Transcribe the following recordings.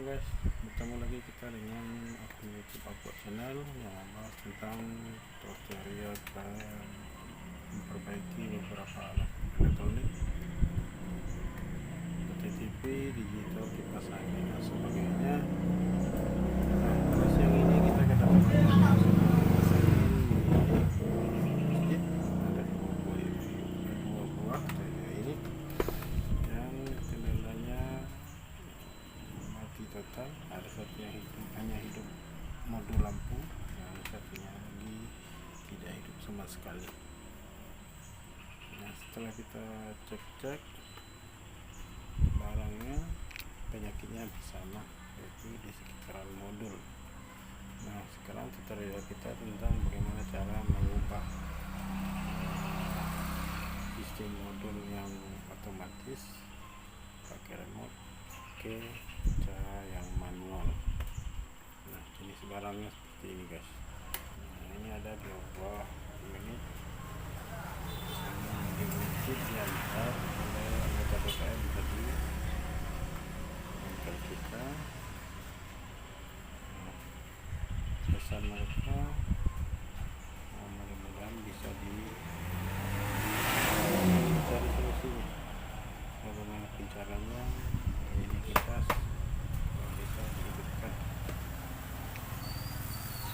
guys, bertemu lagi kita dengan akun YouTube Aqua Channel yang membahas tentang tutorial cara memperbaiki beberapa alat elektronik seperti TV, digital, kipas angin dan sebagainya. Nah, pada siang ini kita kedatangan sebuah kipas angin di masjid. Ada dua buah kayak ini yang kendalanya mati total. Ada satu yang hanya hidup modul lampu, yang satunya lagi tidak hidup sama sekali. Nah, setelah kita cek barangnya, penyakitnya sama, yaitu di sekitaran modul. Nah, sekarang tutorial kita tentang bagaimana cara mengubah sistem modul yang otomatis pakai remote ke cara yang manual. Nah, jenis barangnya seperti ini guys. Nah, ini ada dua buah unit yang diantar oleh anggota BKM tadi bengkel kita. Nah, pesan mereka mudah-mudahan bisa dicari solusinya. Bagaimana caranya ini kita bisa dihidupkan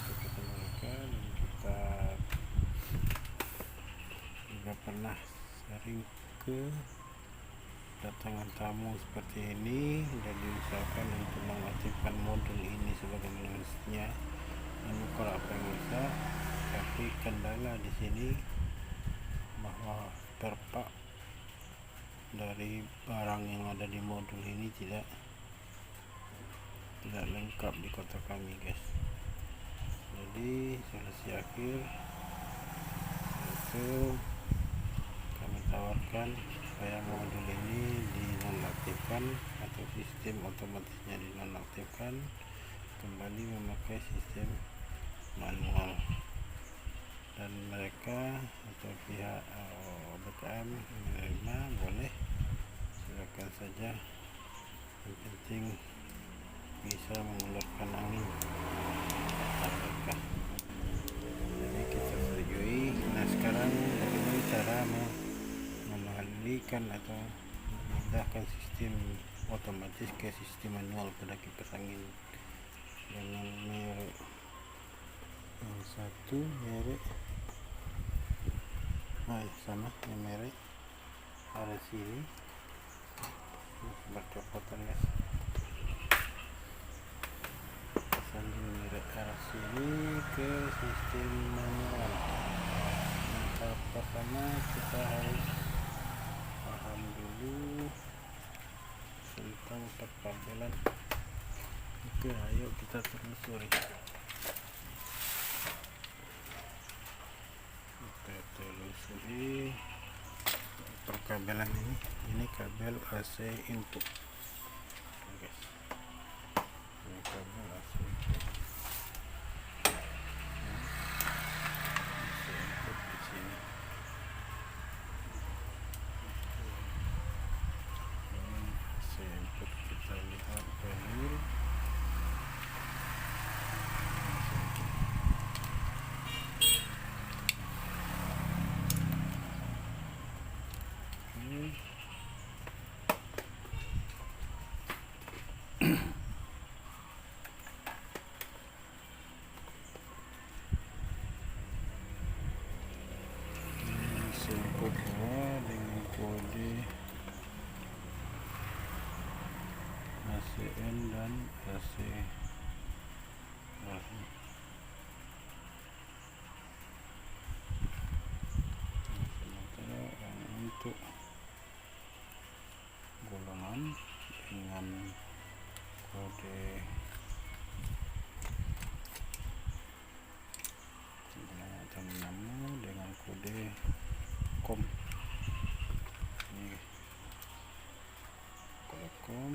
seperti mereka, dan kita juga pernah sering ke datangan tamu seperti ini dan diusahakan untuk mengaktifkan modul ini sebagai mestinya, namun kalau apa yang bisa, tapi kendala di sini bahwa terpak dari barang yang ada di modul ini tidak lengkap di kota kami guys. Jadi solusi akhir itu kami tawarkan supaya modul ini dinonaktifkan atau sistem otomatisnya dinonaktifkan, kembali memakai sistem manual, dan mereka atau pihak BKM menerima, boleh, silakan saja, yang penting bisa mengeluarkan angin mereka. Jadi kita setujui. Nah, sekarang bagaimana cara mengalihkan atau memindahkan sistem otomatis ke sistem manual pada kipas angin dengan merek yang satu, merek sama yang merek ada sini bercopotan guys. Sambung merek arah sini ke sistem manual. Tahap pertama kita harus paham dulu tentang perkabelan. Oke, ayo kita telusuri. Kita telusuri perkabelan ini. Ini kabel AC input, guys. Ini kabel AC input. AC input di sini. Ini AC input, kita lihat panel. Inputnya dengan kode ACN dan AC. Sementara yang untuk golongan dengan kode atau nama dengan kode COM. Ini kode COM.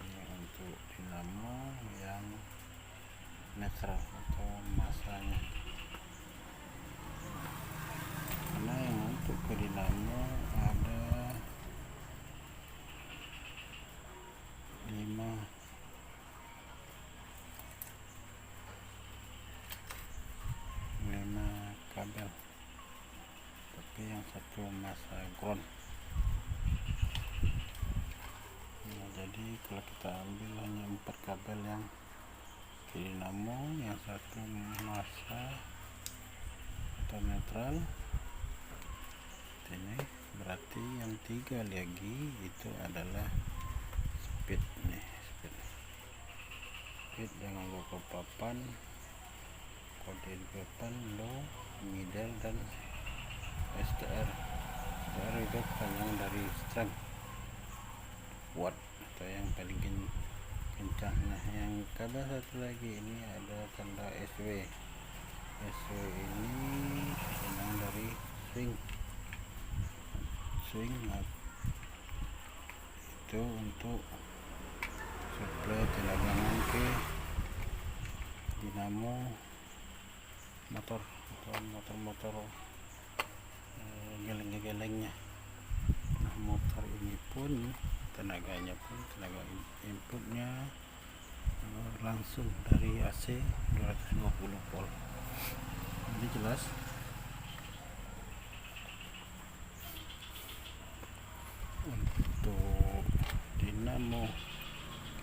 Ini untuk dinamo satu masa ground. Nah, jadi kalau kita ambil hanya 4 kabel yang ke dinamo, yang satu masa atau netral ini, berarti yang 3 lagi itu adalah speed nih, speed jangan lupa papan, kode di papan low, middle, dan STR. STR itu panjang dari strength watt atau yang paling kencang. Nah, yang kabel satu lagi ini ada tanda SW. SW ini panjang dari swing itu untuk suplai tegangan ke dinamo motor atau motor geleng-gelengnya. Nah, motor ini pun tenaga inputnya langsung dari AC 220 volt. Ini jelas. Untuk dinamo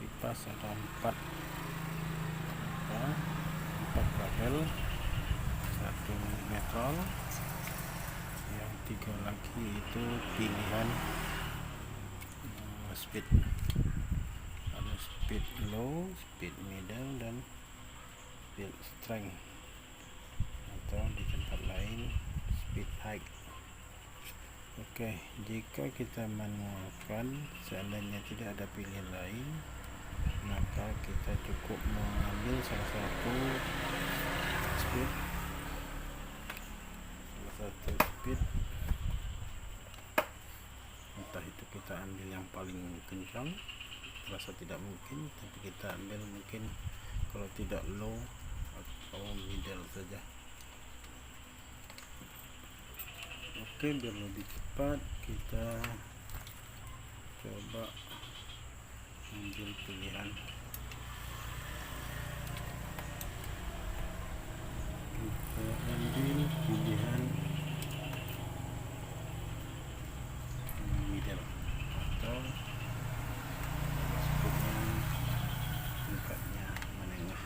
kipas ada 4 kabel, satu netral, yang 3 lagi itu pilihan speed. Ada speed low, speed middle, dan speed strength, atau di tempat lain speed high. Oke, jika kita manualkan, seandainya tidak ada pilihan lain, maka kita cukup mengambil salah satu speed, entah itu kita ambil yang paling kencang, terasa tidak mungkin, tapi kita ambil mungkin kalau tidak low atau middle saja. Oke, biar lebih cepat kita coba ambil pilihan. Kita ambil pilihan middle atau speednya tingkatnya menengah,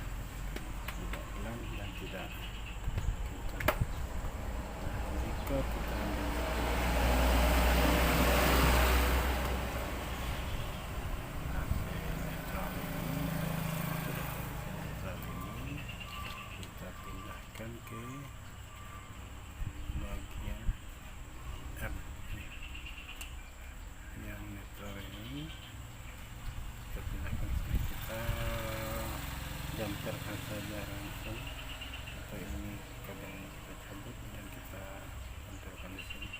tidak pelan dan tidak kencang. Jika kita ambil ke bagian R ini, yang netral ini kita pindahkan sini, kita jamperkan saja langsung, atau ini kabelnya kita cabut dan kita kontrolkan di sini.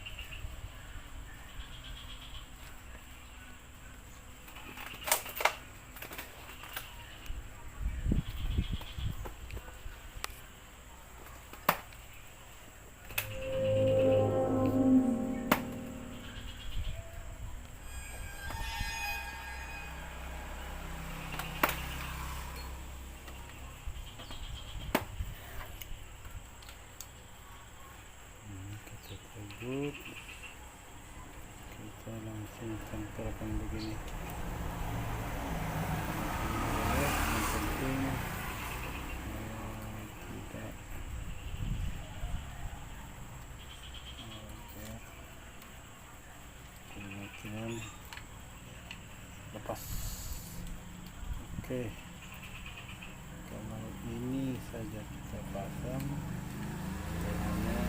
Kita langsung tempelkan begini. Yang penting tidak kemungkinan lepas. Oke, kalau ini saja kita pasang, hanya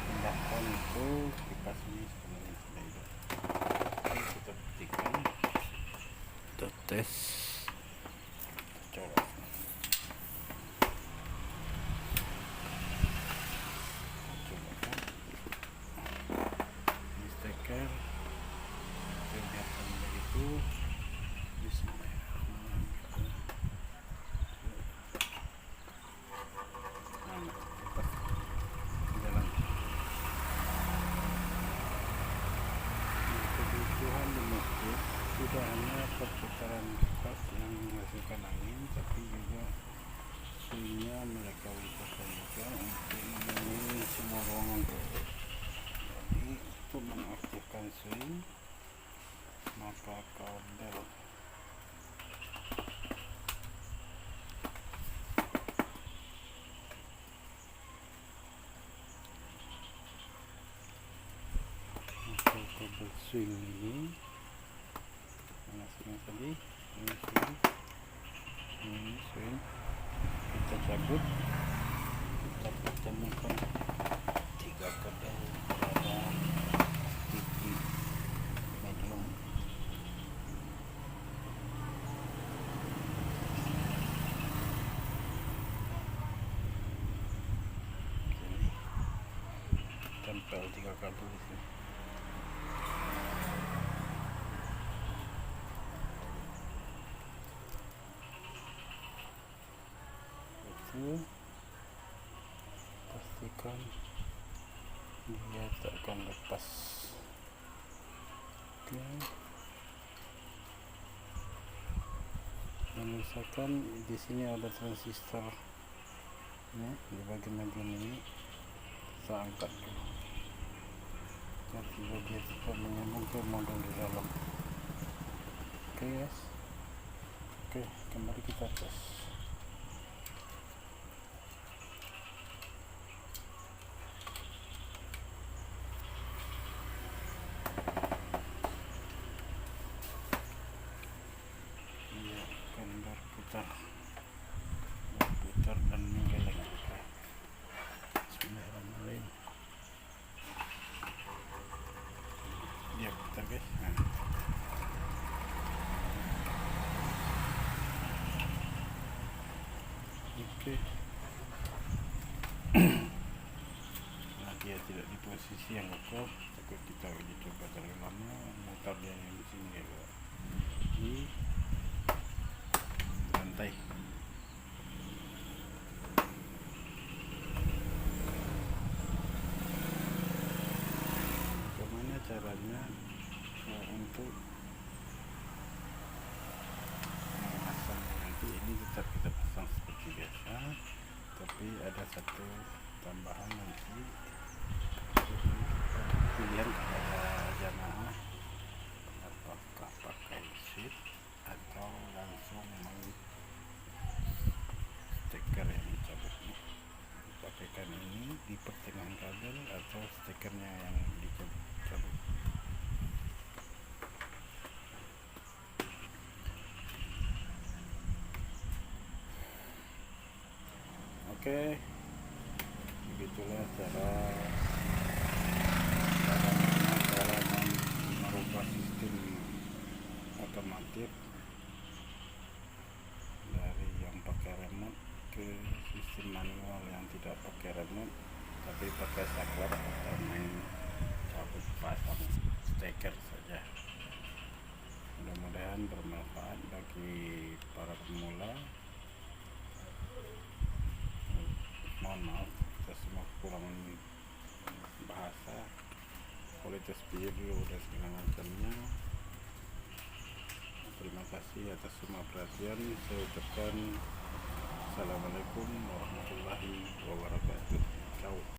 pindahkan itu kipas ini sebenarnya sudah hidup. Ini kita buktikan, kita tes, coba. Ini steker, kita biarkan begitu. Bismillahirrahmanirrahim. Kebutuhan di masjid tidak hanya perputaran swing ini, mana swing tadi, ini swing, ini swing, kita cabut, kita pertemukan 3 pedal pada titik medium. Tempel 3 kabel di sini. Itu pastikan dia tak akan lepas. Oke. Dan misalkan di sini ada transistor ini di bagian medium ini, kita angkat dulu. Jadi dia tidak menyambung ke modul di dalam. Oke guys, oke, kembali kita tes. Iya, akan berputar dan menggeleng. Bismillahirrahmanirrahim. Dia putar guys. Nah. Oke. Nah, dia tidak di posisi yang kokoh. Takut kita coba terlalu lama, mutar dia yang di sini ya. Di lantai. Bagaimana caranya untuk memasang? Nanti ini tetap kita pasang seperti biasa, tapi ada satu tambahan nanti pilihan kepada jamaah, apakah pakai sheet atau langsung stiker yang dicabut ini. Pakaikan ini di pertengahan kabel atau stikernya yang dicabut. Oke, begitulah cara merubah sistem otomatis dari yang pakai remote ke sistem manual yang tidak pakai remote tapi pakai saklar atau main cabut pasang steker saja. Mudah-mudahan bermanfaat bagi para pemula. Mohon maaf kita semua kurang bahasa, kualitas video dan segala macamnya. Terima kasih atas semua perhatian. Saya ucapkan Assalamualaikum warahmatullahi wabarakatuh. Ciao.